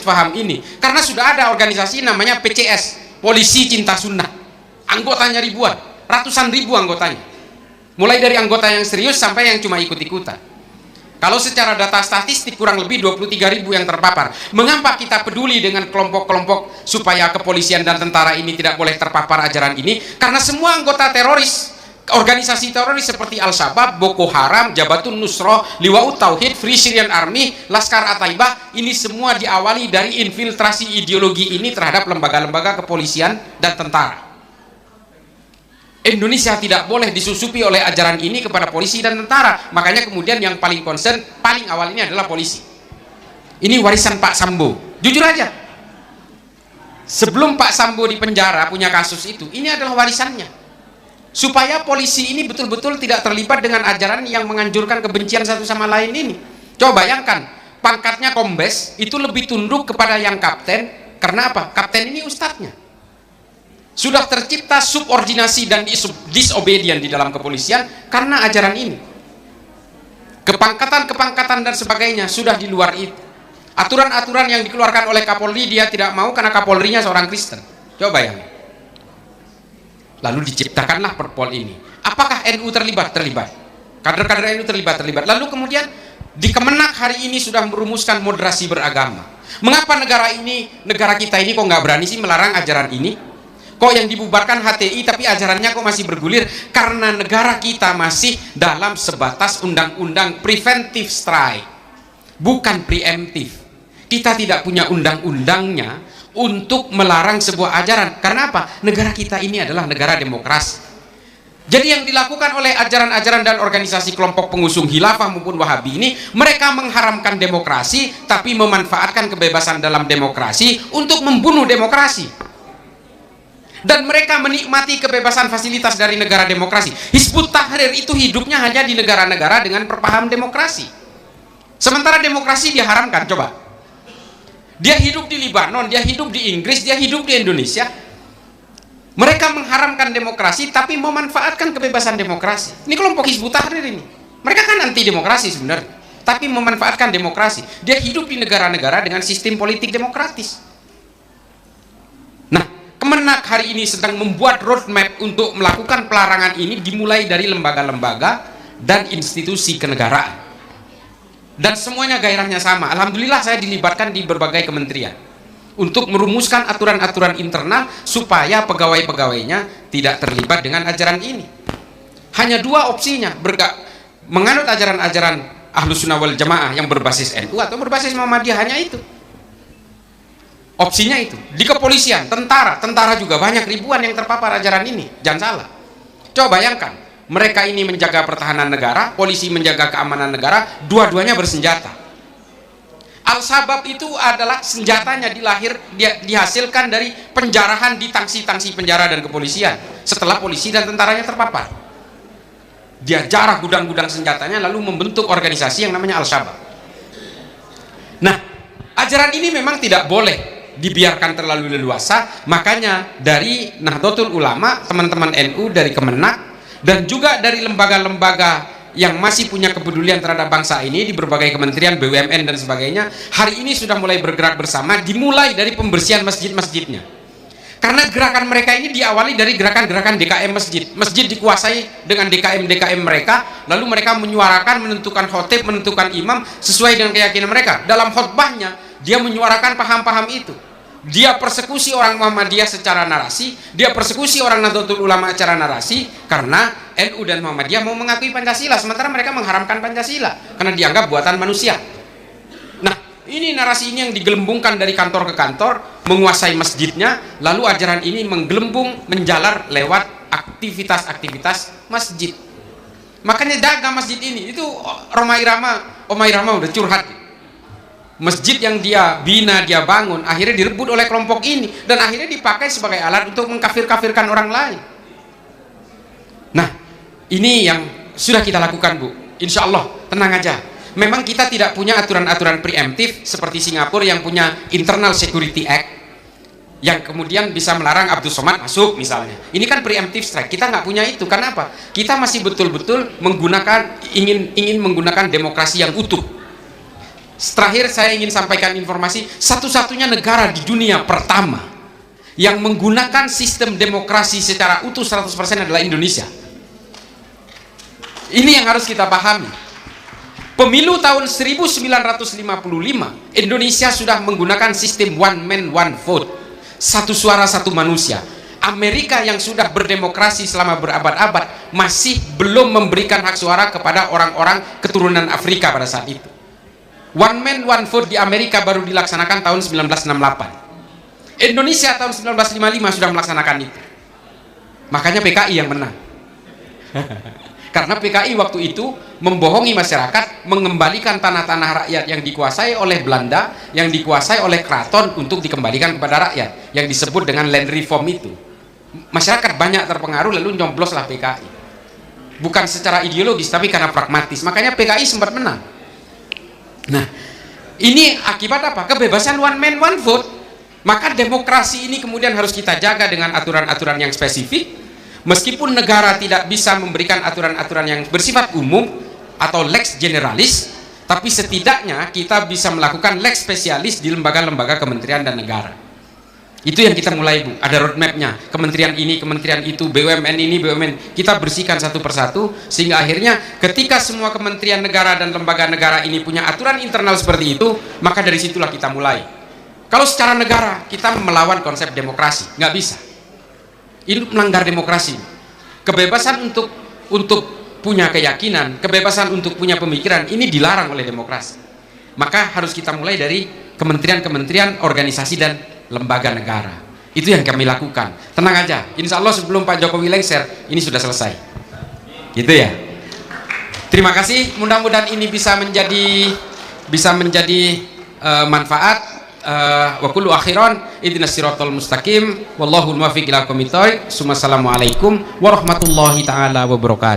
paham ini karena sudah ada organisasi namanya PCS, Polisi Cinta Sunnah. Anggotanya ribuan, ratusan ribu anggotanya. Mulai dari anggota yang serius sampai yang cuma ikut-ikutan. Kalau secara data statistik kurang lebih 23.000 yang terpapar. Mengapa kita peduli dengan kelompok-kelompok supaya kepolisian dan tentara ini tidak boleh terpapar ajaran ini? Karena semua anggota teroris, organisasi teroris seperti Al-Shabaab, Boko Haram, Jabhatun Nusroh, Liwaut Tauhid, Free Syrian Army, Laskar At-Taibah, ini semua diawali dari infiltrasi ideologi ini terhadap lembaga-lembaga kepolisian dan tentara. Indonesia tidak boleh disusupi oleh ajaran ini kepada polisi dan tentara. Makanya kemudian yang paling concern, paling awal ini adalah polisi. Ini warisan Pak Sambo. Jujur aja, sebelum Pak Sambo di penjara punya kasus itu, ini adalah warisannya. Supaya polisi ini betul-betul tidak terlibat dengan ajaran yang menganjurkan kebencian satu sama lain ini. Coba bayangkan, pangkatnya kombes itu lebih tunduk kepada yang kapten. Karena apa? Kapten ini ustadznya. Sudah tercipta subordinasi dan disobedient di dalam kepolisian karena ajaran ini. Kepangkatan dan sebagainya sudah di luar itu. Aturan-aturan yang dikeluarkan oleh Kapolri dia tidak mau karena Kapolrinya seorang Kristen. Coba bayangin. Lalu diciptakanlah Perpol ini. Apakah NU terlibat? Terlibat. Kader-kader NU terlibat. Lalu kemudian di Kemenak hari ini sudah merumuskan moderasi beragama. Mengapa negara kita ini kok nggak berani sih melarang ajaran ini? Kok yang dibubarkan HTI tapi ajarannya kok masih bergulir? Karena negara kita masih dalam sebatas undang-undang preventive strike, bukan preemptif. Kita tidak punya undang-undangnya untuk melarang sebuah ajaran. Karena apa? Negara kita ini adalah negara demokrasi. Jadi yang dilakukan oleh ajaran-ajaran dan organisasi kelompok pengusung khilafah maupun Wahabi ini, mereka mengharamkan demokrasi tapi memanfaatkan kebebasan dalam demokrasi untuk membunuh demokrasi. Dan mereka menikmati kebebasan fasilitas dari negara demokrasi. Hizbut Tahrir itu hidupnya hanya di negara-negara dengan perpaham demokrasi. Sementara demokrasi dia haramkan. Coba, dia hidup di Libanon, dia hidup di Inggris, dia hidup di Indonesia. Mereka mengharamkan demokrasi tapi memanfaatkan kebebasan demokrasi. Ini kelompok Hizbut Tahrir ini. Mereka kan anti demokrasi sebenarnya, tapi memanfaatkan demokrasi. Dia hidup di negara-negara dengan sistem politik demokratis. Kemenak hari ini sedang membuat roadmap untuk melakukan pelarangan ini, dimulai dari lembaga-lembaga dan institusi kenegaraan. Dan semuanya gairahnya sama. Alhamdulillah saya dilibatkan di berbagai kementerian untuk merumuskan aturan-aturan internal supaya pegawai-pegawainya tidak terlibat dengan ajaran ini. Hanya dua opsinya, menganut ajaran-ajaran Ahlus Sunnah wal Jamaah yang berbasis NU atau berbasis Muhammadiyah, hanya itu. Opsinya itu. Di kepolisian, tentara juga banyak, ribuan yang terpapar ajaran ini. Jangan salah. Coba bayangkan, mereka ini menjaga pertahanan negara, polisi menjaga keamanan negara, dua-duanya bersenjata. Al-Shabaab itu adalah senjatanya dihasilkan dari penjarahan di tangsi-tangsi penjara dan kepolisian setelah polisi dan tentaranya terpapar. Dia jarah gudang-gudang senjatanya lalu membentuk organisasi yang namanya Al-Shabaab. Nah, ajaran ini memang tidak boleh dibiarkan terlalu leluasa. Makanya dari Nahdlatul Ulama, teman-teman NU, dari Kemenak, dan juga dari lembaga-lembaga yang masih punya kepedulian terhadap bangsa ini di berbagai kementerian, BUMN dan sebagainya, hari ini sudah mulai bergerak bersama, dimulai dari pembersihan masjid-masjidnya. Karena gerakan mereka ini diawali dari gerakan-gerakan DKM masjid. Masjid dikuasai dengan DKM-DKM mereka, lalu mereka menyuarakan, menentukan khotib, menentukan imam sesuai dengan keyakinan mereka. Dalam khotbahnya dia menyuarakan paham-paham itu. Dia persekusi orang Muhammadiyah secara narasi, dia persekusi orang Nahdlatul Ulama secara narasi, karena NU dan Muhammadiyah mau mengakui Pancasila, sementara mereka mengharamkan Pancasila karena dianggap buatan manusia. Nah, ini narasi ini yang digelembungkan dari kantor ke kantor, menguasai masjidnya, lalu ajaran ini menggelembung, menjalar lewat aktivitas-aktivitas masjid. Makanya dagang masjid ini, itu Omah Irama udah curhat. Masjid yang dia bina, dia bangun, akhirnya direbut oleh kelompok ini dan akhirnya dipakai sebagai alat untuk mengkafir-kafirkan orang lain. Nah, ini yang sudah kita lakukan, Bu. Insya Allah, tenang aja. Memang kita tidak punya aturan-aturan preemptif seperti Singapura yang punya Internal Security Act yang kemudian bisa melarang Abdul Somad masuk misalnya. Ini kan preemptive strike. Kita nggak punya itu. Karena apa? Kita masih betul-betul ingin menggunakan demokrasi yang utuh. Terakhir saya ingin sampaikan informasi, satu-satunya negara di dunia pertama yang menggunakan sistem demokrasi secara utuh 100% adalah Indonesia. Ini yang harus kita pahami. Pemilu tahun 1955, Indonesia sudah menggunakan sistem one man one vote, satu suara satu manusia. Amerika yang sudah berdemokrasi selama berabad-abad masih belum memberikan hak suara kepada orang-orang keturunan Afrika pada saat itu. One man one vote di Amerika baru dilaksanakan tahun 1968. Indonesia tahun 1955 sudah melaksanakan itu. Makanya PKI yang menang. Karena PKI waktu itu membohongi masyarakat, mengembalikan tanah-tanah rakyat yang dikuasai oleh Belanda, yang dikuasai oleh keraton untuk dikembalikan kepada rakyat, yang disebut dengan land reform itu. Masyarakat banyak terpengaruh lalu nyobloslah PKI. Bukan secara ideologis tapi karena pragmatis. Makanya PKI sempat menang. Nah, ini akibat apa? Kebebasan one man one vote. Maka demokrasi ini kemudian harus kita jaga dengan aturan-aturan yang spesifik. Meskipun negara tidak bisa memberikan aturan-aturan yang bersifat umum atau lex generalis, tapi setidaknya kita bisa melakukan lex spesialis di lembaga-lembaga kementerian dan negara. Itu yang kita mulai, Bu. Ada roadmapnya, kementerian ini, kementerian itu, BUMN ini, BUMN. Kita bersihkan satu persatu, sehingga akhirnya ketika semua kementerian negara dan lembaga negara ini punya aturan internal seperti itu, maka dari situlah kita mulai. Kalau secara negara, kita melawan konsep demokrasi, nggak bisa. Ini melanggar demokrasi. Kebebasan untuk punya keyakinan, kebebasan untuk punya pemikiran, ini dilarang oleh demokrasi. Maka harus kita mulai dari kementerian-kementerian, organisasi dan lembaga negara. Itu yang kami lakukan. Tenang aja, insya Allah sebelum Pak Jokowi lengser ini sudah selesai. Gitu ya. Terima kasih. Mudah-mudahan ini bisa menjadi manfaat. Wa kullu akhiran ihdinas siratal mustaqim wallahu muwaffiq ila aqwamit thoriq. Assalamualaikum warahmatullahi taala wabarakatuh.